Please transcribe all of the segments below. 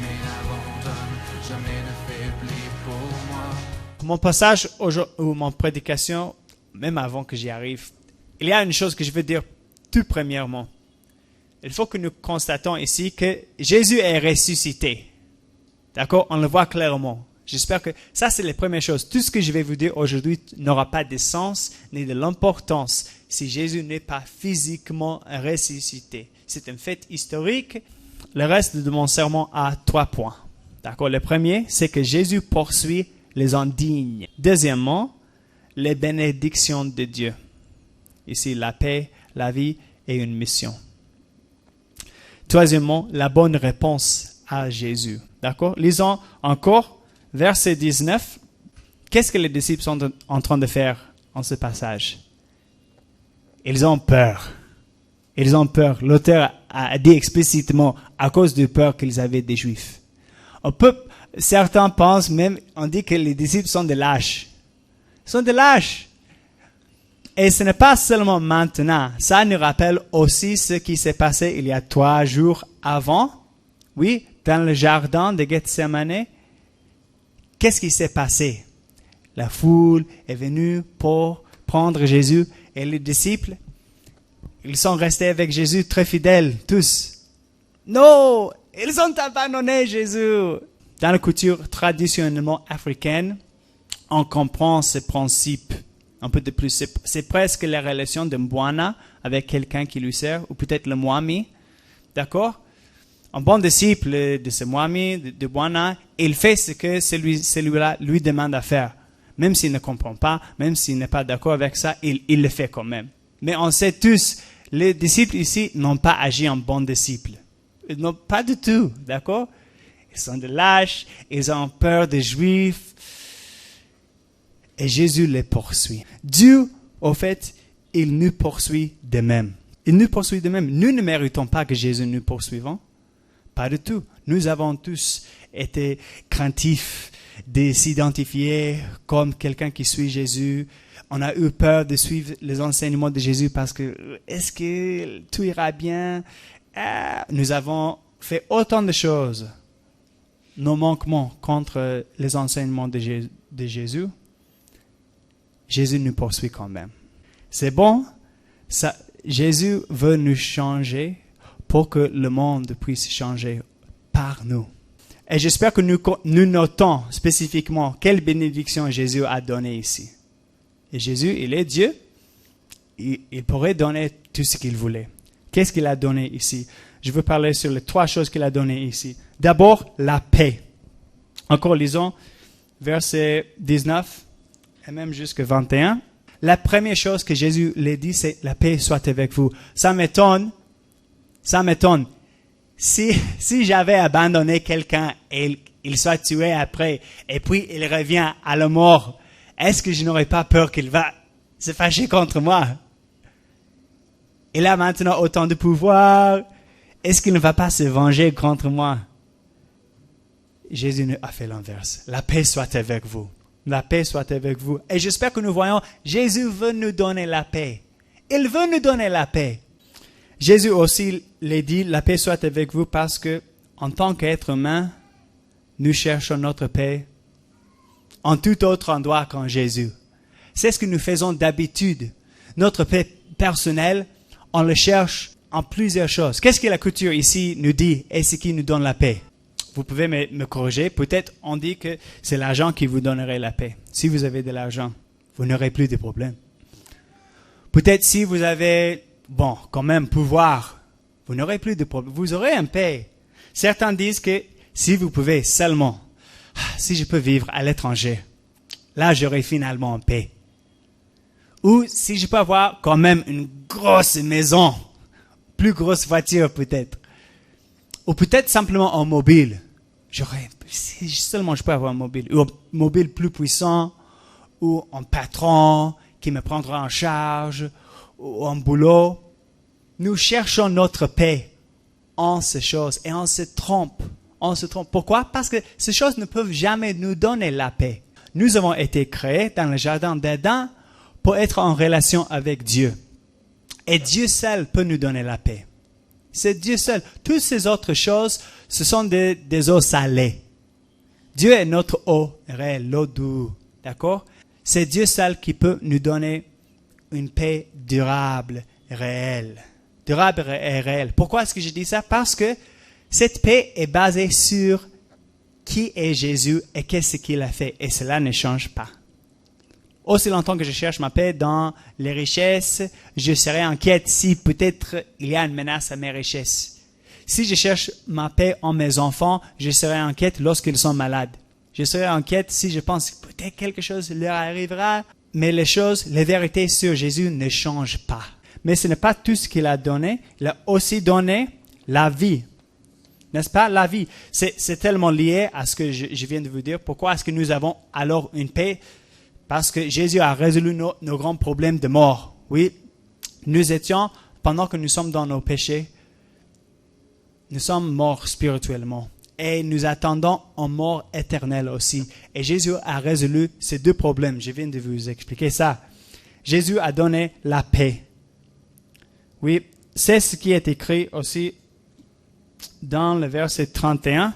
jamais n'abandonne, jamais ne faiblit pour moi. Mon passage ou mon prédication, même avant que j'y arrive, il y a une chose que je veux dire tout premièrement. Il faut que nous constatons ici que Jésus est ressuscité. D'accord? On le voit clairement. J'espère que ça, c'est les premières choses. Tout ce que je vais vous dire aujourd'hui n'aura pas de sens ni de l'importance si Jésus n'est pas physiquement ressuscité. C'est un fait historique. Le reste de mon sermon a 3 points. D'accord? Le premier, c'est que Jésus poursuit les indignes. Deuxièmement, les bénédictions de Dieu. Ici, la paix, la vie et une mission. Troisièmement, la bonne réponse à Jésus. D'accord? Lisons encore verset 19. Qu'est-ce que les disciples sont en train de faire en ce passage? Ils ont peur. Ils ont peur. L'auteur a dit explicitement à cause de peur qu'ils avaient des Juifs. Certains pensent même, on dit que les disciples sont des lâches. Ils sont des lâches. Et ce n'est pas seulement maintenant. Ça nous rappelle aussi ce qui s'est passé il y a 3 jours avant. Oui, dans le jardin de Gethsemane. Qu'est-ce qui s'est passé? La foule est venue pour prendre Jésus et les disciples, ils sont restés avec Jésus très fidèles, tous. Non, ils ont abandonné Jésus. Dans la culture traditionnellement africaine, on comprend ce principe un peu de plus. C'est presque la relation de Mbwana avec quelqu'un qui lui sert, ou peut-être le Mwami. D'accord? Un bon disciple de ce Mwami, de Mbwana, il fait ce que celui-là lui demande à faire. Même s'il ne comprend pas, même s'il n'est pas d'accord avec ça, il le fait quand même. Mais on sait tous, les disciples ici n'ont pas agi en bons disciples. Ils n'ont pas du tout, d'accord? Ils sont des lâches, ils ont peur des Juifs. Et Jésus les poursuit. Dieu, au fait, il nous poursuit de même. Il nous poursuit de même. Nous ne méritons pas que Jésus nous poursuive. Pas du tout. Nous avons tous été craintifs de s'identifier comme quelqu'un qui suit Jésus. On a eu peur de suivre les enseignements de Jésus parce que est-ce que tout ira bien? Nous avons fait autant de choses. Nos manquements contre les enseignements de Jésus. Jésus nous poursuit quand même. C'est bon. Jésus veut nous changer pour que le monde puisse changer par nous. Et j'espère que nous notons spécifiquement quelle bénédiction Jésus a donnée ici. Et Jésus, il est Dieu. Il pourrait donner tout ce qu'il voulait. Qu'est-ce qu'il a donné ici? Je veux parler sur les 3 choses qu'il a données ici. D'abord, la paix. Encore lisons verset 19 et même jusqu'à 21. La première chose que Jésus leur dit, c'est « La paix soit avec vous ». Ça m'étonne. Si j'avais abandonné quelqu'un et il soit tué après, et puis il revient à la mort, est-ce que je n'aurais pas peur qu'il va se fâcher contre moi? Il a maintenant autant de pouvoir. Est-ce qu'il ne va pas se venger contre moi? Jésus a fait l'inverse. La paix soit avec vous. La paix soit avec vous. Et j'espère que nous voyons, Jésus veut nous donner la paix. Il veut nous donner la paix. Jésus aussi l'a dit, la paix soit avec vous parce que, en tant qu'être humain, nous cherchons notre paix en tout autre endroit qu'en Jésus. C'est ce que nous faisons d'habitude. Notre paix personnelle, on le cherche en plusieurs choses. Qu'est-ce que la culture ici nous dit et ce qui nous donne la paix? Vous pouvez me corriger. Peut-être on dit que c'est l'argent qui vous donnerait la paix. Si vous avez de l'argent, vous n'aurez plus de problèmes. Peut-être si vous avez, quand même pouvoir, vous n'aurez plus de problèmes. Vous aurez une paix. Certains disent que si vous pouvez seulement, si je peux vivre à l'étranger, là j'aurai finalement une paix. Ou si je peux avoir quand même une grosse maison, plus grosse voiture peut-être. Ou peut-être simplement un mobile. Si seulement je peux avoir un mobile. Ou un mobile plus puissant. Ou un patron qui me prendra en charge. Ou un boulot. Nous cherchons notre paix en ces choses. Et on se trompe. Pourquoi? Parce que ces choses ne peuvent jamais nous donner la paix. Nous avons été créés dans le jardin d'Éden pour être en relation avec Dieu. Et Dieu seul peut nous donner la paix. C'est Dieu seul. Toutes ces autres choses ce sont des eaux salées. Dieu est notre eau réelle, l'eau douce. D'accord? C'est Dieu seul qui peut nous donner une paix durable, réelle. Durable et réelle. Pourquoi est-ce que je dis ça? Parce que cette paix est basée sur qui est Jésus et qu'est-ce qu'il a fait. Et cela ne change pas. Aussi longtemps que je cherche ma paix dans les richesses, je serai en quête si peut-être il y a une menace à mes richesses. Si je cherche ma paix en mes enfants, je serai en quête lorsqu'ils sont malades. Je serai en quête si je pense que peut-être quelque chose leur arrivera. Mais les vérités sur Jésus ne changent pas. Mais ce n'est pas tout ce qu'il a donné. Il a aussi donné la vie. N'est-ce pas? La vie. C'est tellement lié à ce que je viens de vous dire. Pourquoi est-ce que nous avons alors une paix? Parce que Jésus a résolu nos grands problèmes de mort. Oui, nous étions, pendant que nous sommes dans nos péchés, nous sommes morts spirituellement. Et nous attendons en mort éternelle aussi. Et Jésus a résolu ces deux problèmes. Je viens de vous expliquer ça. Jésus a donné la paix. Oui, c'est ce qui est écrit aussi dans le verset 31.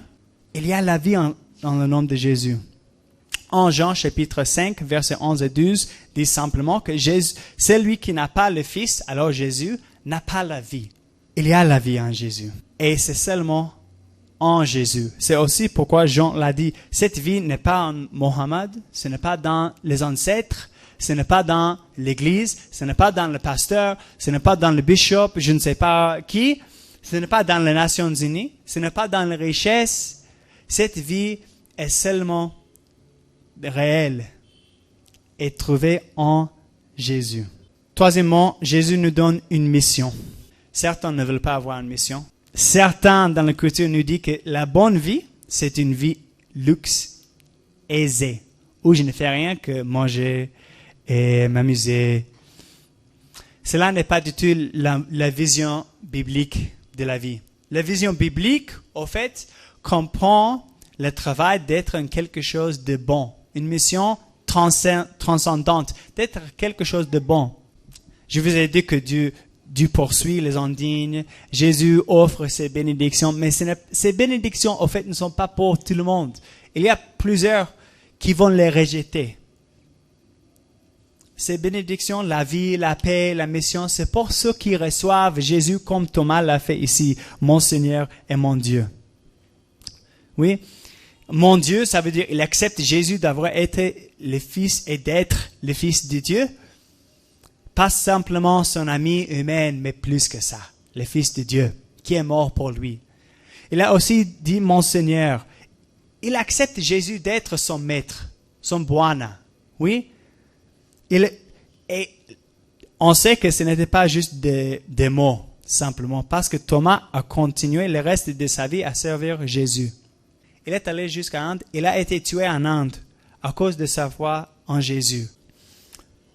Il y a la vie dans le nom de Jésus. En Jean chapitre 5, versets 11 et 12, dit simplement que celui qui n'a pas le Fils, alors Jésus, n'a pas la vie. Il y a la vie en Jésus. Et c'est seulement en Jésus. C'est aussi pourquoi Jean l'a dit. Cette vie n'est pas en Mohammed, ce n'est pas dans les ancêtres, ce n'est pas dans l'église, ce n'est pas dans le pasteur, ce n'est pas dans le bishop, je ne sais pas qui, ce n'est pas dans les Nations Unies, ce n'est pas dans les richesses. Cette vie est seulement réelle et trouvée en Jésus. Troisièmement, Jésus nous donne une mission. Certains ne veulent pas avoir une mission. Certains dans la culture nous disent que la bonne vie, c'est une vie luxe, aisée, où je ne fais rien que manger et m'amuser. Cela n'est pas du tout la vision biblique de la vie. La vision biblique, au fait, comprend le travail d'être quelque chose de bon, une mission transcendante, d'être quelque chose de bon. Je vous ai dit que Dieu poursuit les indignes. Jésus offre ses bénédictions, mais ces bénédictions, au fait, ne sont pas pour tout le monde. Il y a plusieurs qui vont les rejeter. Ces bénédictions, la vie, la paix, la mission, c'est pour ceux qui reçoivent Jésus comme Thomas l'a fait ici, mon Seigneur et mon Dieu. Oui, mon Dieu, ça veut dire il accepte Jésus d'avoir été le Fils et d'être le Fils de Dieu. Pas simplement son ami humain, mais plus que ça, le Fils de Dieu, qui est mort pour lui. Il a aussi dit mon Seigneur. Il accepte Jésus d'être son maître, son Bwana. Oui. Et on sait que ce n'était pas juste des mots, simplement, parce que Thomas a continué le reste de sa vie à servir Jésus. Il est allé jusqu'à Inde, il a été tué en Inde à cause de sa foi en Jésus.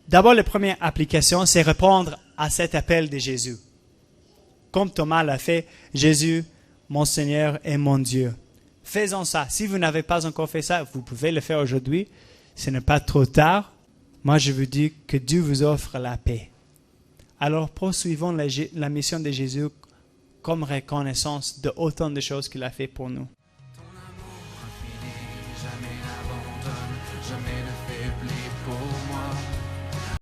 D'abord, la première application, c'est répondre à cet appel de Jésus. Comme Thomas l'a fait, Jésus, mon Seigneur et mon Dieu. Faisons ça. Si vous n'avez pas encore fait ça, vous pouvez le faire aujourd'hui. Ce n'est pas trop tard. Moi, je vous dis que Dieu vous offre la paix. Alors, poursuivons la mission de Jésus comme reconnaissance de autant de choses qu'il a fait pour nous.